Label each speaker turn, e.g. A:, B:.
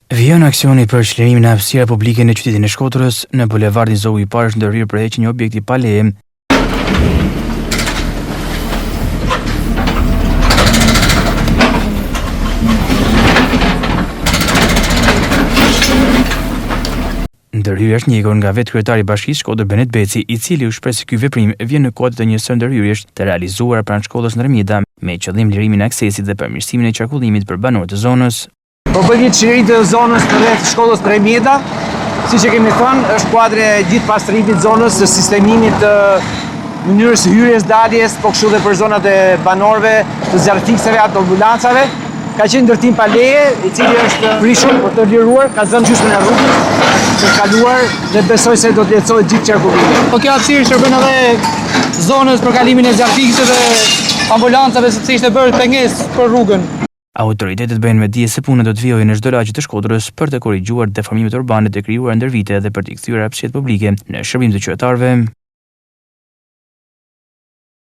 A: Vjen aksioni për çlirimin e hapësira publike në qytetin e Shkodrës, në bulevardin Zogu i Parë është ndërhyrë për heqjen e një objekti pa leje. Ndërhyrja është njëjtur nga vetë kryetari i Bashkisë Shkodër Benet Beci, i cili u shpreh se ky veprim vjen në kuadër të një sër ndërhyrjesh të realizuara pranë shkollës Ndërmjeta, me qëllim lirimin e aksesit dhe përmirësimin e qarkullimit për banorët e zonës.
B: Po bëjmë një çlirim të zonës përreth shkollës Ndërmjeta, siç e kemi thënë, është kuadri i gjithë pastrimit të zonës, së sistemimit të mënyrës hyrjes daljes, po kështu dhe për zonat e banorëve, të zjarrfikseve ato ambulancave. Ka qenë ndërtim pa leje, i cili është prishur për të liruar, ka zënë gjysmën e rrugës të kaluar dhe besoj se do të lehtësohet gjithë qarkullimi.
C: Po kjo hapësirë shërben edhe zonës për kalimin e zjarrfikseve, ambulancave, sepse ishte bërë pengesë për rrugën.
A: Autoritetet bëjnë me dije se puna do të vijojë në çdo lagje të Shkodrës për të korrigjuar deformimet urbane të krijuara ndër vite dhe për të kthyer hapësirat publike në shërbim të qytetarëve.